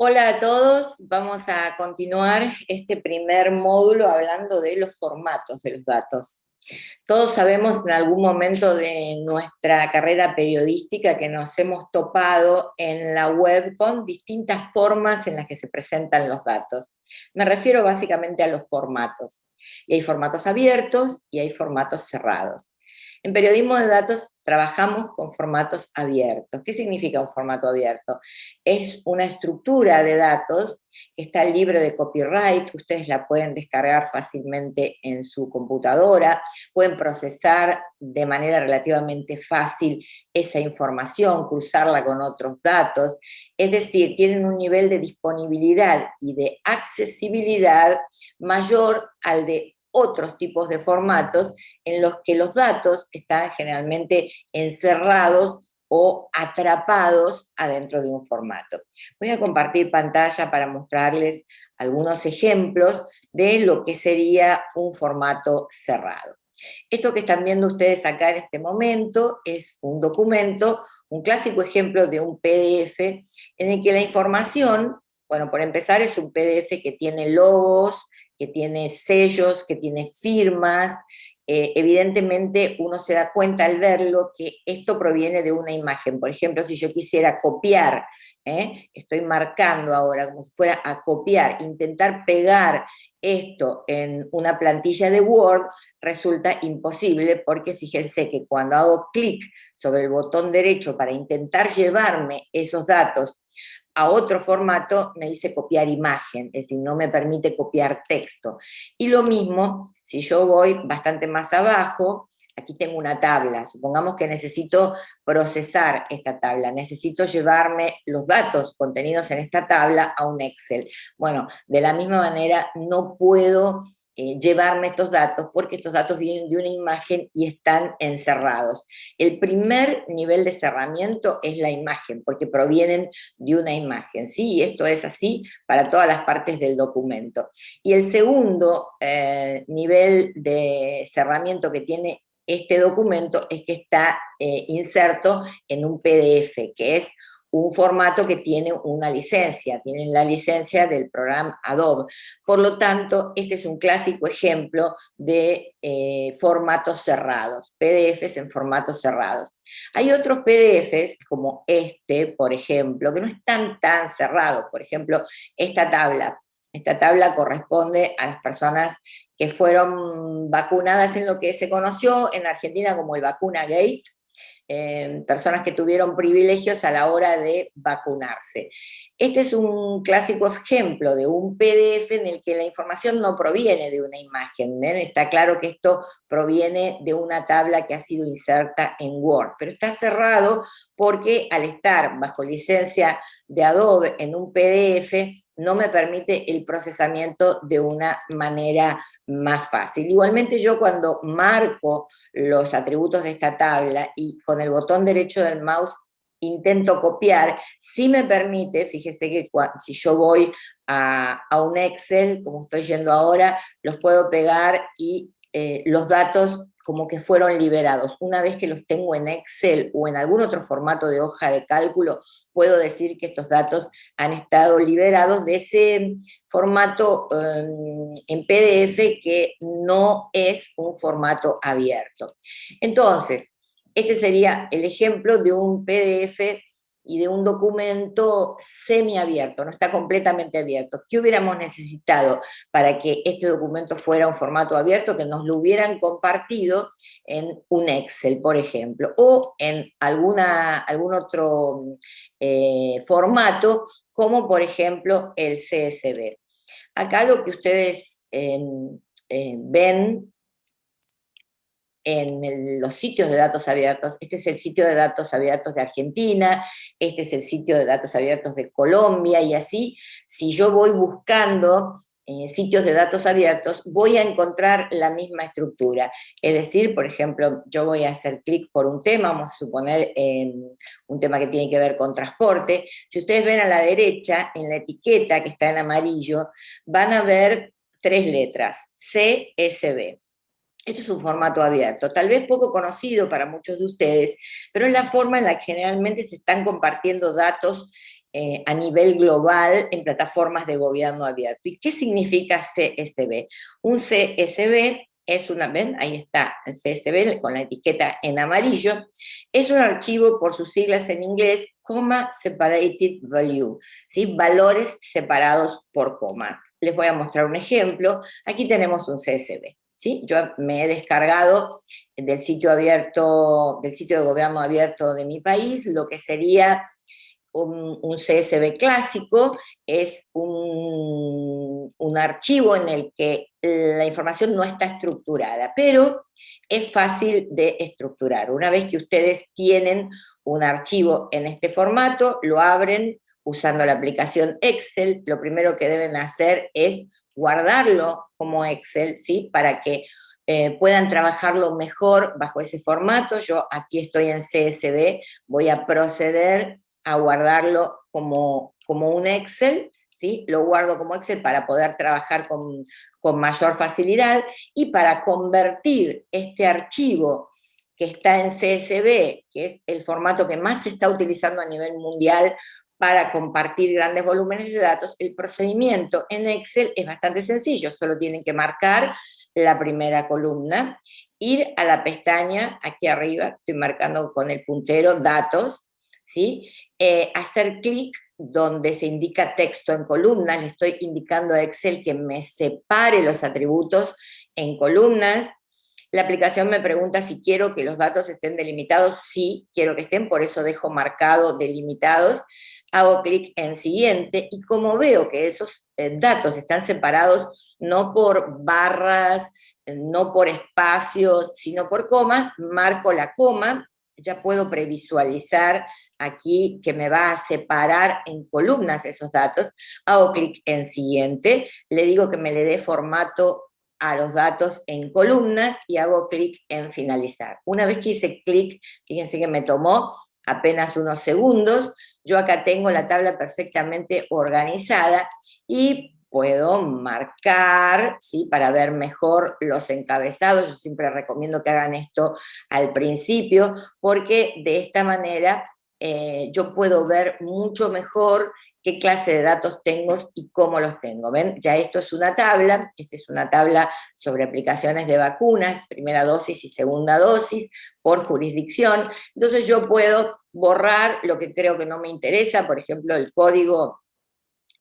Hola a todos, vamos a continuar este primer módulo hablando de los formatos de los datos. Todos sabemos en algún momento de nuestra carrera periodística que nos hemos topado en la web con distintas formas en las que se presentan los datos. Me refiero básicamente a los formatos. Y hay formatos abiertos y hay formatos cerrados. En periodismo de datos trabajamos con formatos abiertos. ¿Qué significa un formato abierto? Es una estructura de datos que está libre de copyright, ustedes la pueden descargar fácilmente en su computadora, pueden procesar de manera relativamente fácil esa información, cruzarla con otros datos, es decir, tienen un nivel de disponibilidad y de accesibilidad mayor al de otros tipos de formatos en los que los datos están generalmente encerrados o atrapados adentro de un formato. Voy a compartir pantalla para mostrarles algunos ejemplos de lo que sería un formato cerrado. Esto que están viendo ustedes acá en este momento es un documento, un clásico ejemplo de un PDF en el que la información, bueno, por empezar es un PDF que tiene logos, que tiene sellos, que tiene firmas. Evidentemente uno se da cuenta al verlo que esto proviene de una imagen. Por ejemplo, si yo quisiera copiar, estoy marcando ahora como si fuera a copiar, intentar pegar esto en una plantilla de Word, resulta imposible porque fíjense que cuando hago clic sobre el botón derecho para intentar llevarme esos datos a otro formato, me dice copiar imagen, es decir, no me permite copiar texto. Y lo mismo, si yo voy bastante más abajo, aquí tengo una tabla, supongamos que necesito procesar esta tabla, necesito llevarme los datos contenidos en esta tabla a un Excel. Bueno, de la misma manera no puedo llevarme estos datos porque estos datos vienen de una imagen y están encerrados. El primer nivel de cerramiento es la imagen, porque provienen de una imagen, ¿sí? Y esto es así para todas las partes del documento. Y el segundo nivel de cerramiento que tiene este documento es que está inserto en un PDF, que es un formato que tiene una licencia, tienen la licencia del programa Adobe. Por lo tanto, este es un clásico ejemplo de formatos cerrados, PDFs en formatos cerrados. Hay otros PDFs, como este, por ejemplo, que no están tan cerrados. Por ejemplo, esta tabla. Esta tabla corresponde a las personas que fueron vacunadas en lo que se conoció en Argentina como el Vacuna Gate, personas que tuvieron privilegios a la hora de vacunarse. Este es un clásico ejemplo de un PDF en el que la información no proviene de una imagen. ¿Ven? Está claro que esto proviene de una tabla que ha sido inserta en Word, pero está cerrado porque al estar bajo licencia de Adobe en un PDF, no me permite el procesamiento de una manera más fácil. Igualmente yo cuando marco los atributos de esta tabla y con el botón derecho del mouse intento copiar, sí me permite, fíjese que si yo voy a un Excel, como estoy yendo ahora, los puedo pegar y los datos como que fueron liberados. Una vez que los tengo en Excel o en algún otro formato de hoja de cálculo, puedo decir que estos datos han estado liberados de ese formato en PDF que no es un formato abierto. Entonces, este sería el ejemplo de un PDF y de un documento semiabierto, no está completamente abierto. ¿Qué hubiéramos necesitado para que este documento fuera un formato abierto? Que nos lo hubieran compartido en un Excel, por ejemplo, o en algún otro formato, como por ejemplo el CSV. Acá lo que ustedes ven en los sitios de datos abiertos, este es el sitio de datos abiertos de Argentina, este es el sitio de datos abiertos de Colombia, y así, si yo voy buscando sitios de datos abiertos, voy a encontrar la misma estructura. Es decir, por ejemplo, yo voy a hacer clic por un tema, vamos a suponer un tema que tiene que ver con transporte. Si ustedes ven a la derecha, en la etiqueta que está en amarillo, van a ver 3 letras, CSV. Esto es un formato abierto, tal vez poco conocido para muchos de ustedes, pero es la forma en la que generalmente se están compartiendo datos a nivel global en plataformas de gobierno abierto. ¿Y qué significa CSV? Un CSV es una, ven, ahí está, el CSV con la etiqueta en amarillo, es un archivo por sus siglas en inglés, comma separated value, ¿sí? Valores separados por coma. Les voy a mostrar un ejemplo. Aquí tenemos un CSV. ¿Sí? Yo me he descargado del sitio abierto, del sitio de gobierno abierto de mi país, lo que sería un CSV clásico, es un archivo en el que la información no está estructurada, pero es fácil de estructurar. Una vez que ustedes tienen un archivo en este formato, lo abren usando la aplicación Excel, lo primero que deben hacer es guardarlo como Excel, ¿sí? Para que puedan trabajarlo mejor bajo ese formato. Yo aquí estoy en CSV, voy a proceder a guardarlo como un Excel, ¿sí? Lo guardo como Excel para poder trabajar con mayor facilidad y para convertir este archivo que está en CSV, que es el formato que más se está utilizando a nivel mundial para compartir grandes volúmenes de datos, el procedimiento en Excel es bastante sencillo, solo tienen que marcar la primera columna, ir a la pestaña, aquí arriba, estoy marcando con el puntero, datos, ¿sí? Hacer clic donde se indica texto en columnas, le estoy indicando a Excel que me separe los atributos en columnas. La aplicación me pregunta si quiero que los datos estén delimitados. Sí, quiero que estén, por eso dejo marcado delimitados. Hago clic en siguiente y como veo que esos datos están separados no por barras, no por espacios, sino por comas, marco la coma, ya puedo previsualizar aquí que me va a separar en columnas esos datos, hago clic en siguiente, le digo que me le dé formato a los datos en columnas y hago clic en finalizar. Una vez que hice clic, fíjense que me tomó apenas unos segundos, yo acá tengo la tabla perfectamente organizada y puedo marcar, ¿sí? Para ver mejor los encabezados. Yo siempre recomiendo que hagan esto al principio, porque de esta manera yo puedo ver mucho mejor qué clase de datos tengo y cómo los tengo. ¿Ven? Ya esto es una tabla, esta es una tabla sobre aplicaciones de vacunas, primera dosis y segunda dosis, por jurisdicción. Entonces yo puedo borrar lo que creo que no me interesa, por ejemplo, el código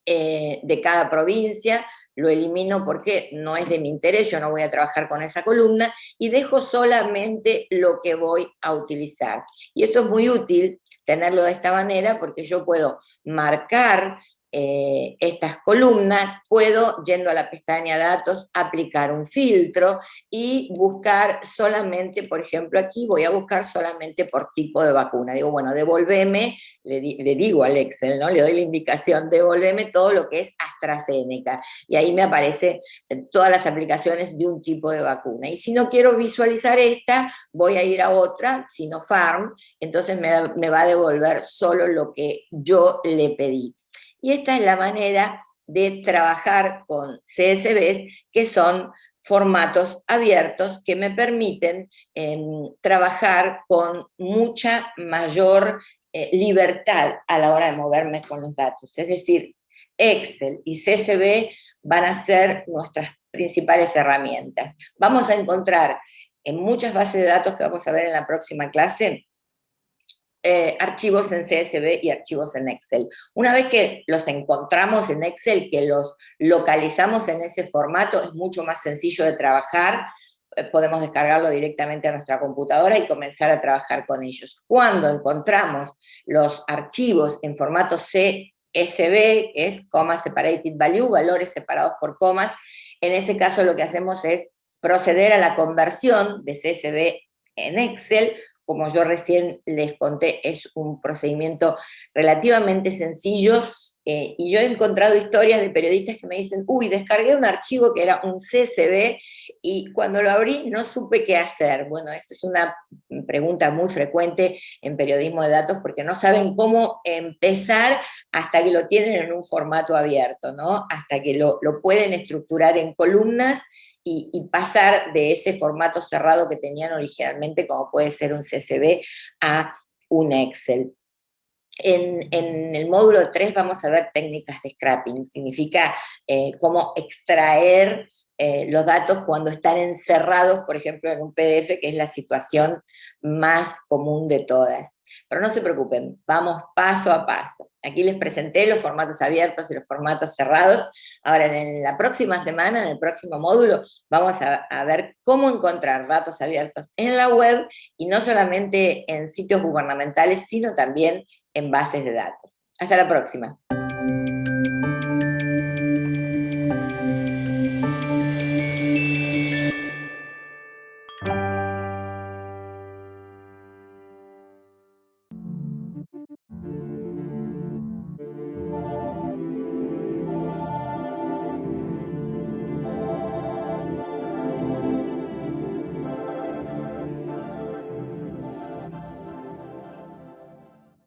de cada provincia, lo elimino porque no es de mi interés, yo no voy a trabajar con esa columna, y dejo solamente lo que voy a utilizar. Y esto es muy útil tenerlo de esta manera porque yo puedo marcar estas columnas, puedo, yendo a la pestaña datos, aplicar un filtro y buscar solamente, por ejemplo, aquí voy a buscar solamente por tipo de vacuna. Digo, bueno, devolveme, le digo al Excel, ¿no? Le doy la indicación, devolveme todo lo que es AstraZeneca. Y ahí me aparece todas las aplicaciones de un tipo de vacuna. Y si no quiero visualizar esta, voy a ir a otra, Sinopharm, entonces me va a devolver solo lo que yo le pedí. Y esta es la manera de trabajar con CSVs, que son formatos abiertos que me permiten trabajar con mucha mayor libertad a la hora de moverme con los datos. Es decir, Excel y CSV van a ser nuestras principales herramientas. Vamos a encontrar en muchas bases de datos que vamos a ver en la próxima clase, archivos en CSV y archivos en Excel. Una vez que los encontramos en Excel, que los localizamos en ese formato, es mucho más sencillo de trabajar, podemos descargarlo directamente a nuestra computadora y comenzar a trabajar con ellos. Cuando encontramos los archivos en formato CSV, que es comma separated value, valores separados por comas, en ese caso lo que hacemos es proceder a la conversión de CSV en Excel. Como yo recién les conté, es un procedimiento relativamente sencillo, y yo he encontrado historias de periodistas que me dicen, uy, descargué un archivo que era un CSV y cuando lo abrí no supe qué hacer. Bueno, esta es una pregunta muy frecuente en periodismo de datos porque no saben cómo empezar hasta que lo tienen en un formato abierto, ¿no? Hasta que lo pueden estructurar en columnas y pasar de ese formato cerrado que tenían originalmente, como puede ser un CSV, a un Excel. En el módulo 3 vamos a ver técnicas de scrapping, significa cómo extraer los datos cuando están encerrados, por ejemplo, en un PDF, que es la situación más común de todas. Pero no se preocupen, vamos paso a paso. Aquí les presenté los formatos abiertos y los formatos cerrados. Ahora, en la próxima semana, en el próximo módulo, vamos a ver cómo encontrar datos abiertos en la web, y no solamente en sitios gubernamentales, sino también en bases de datos. Hasta la próxima.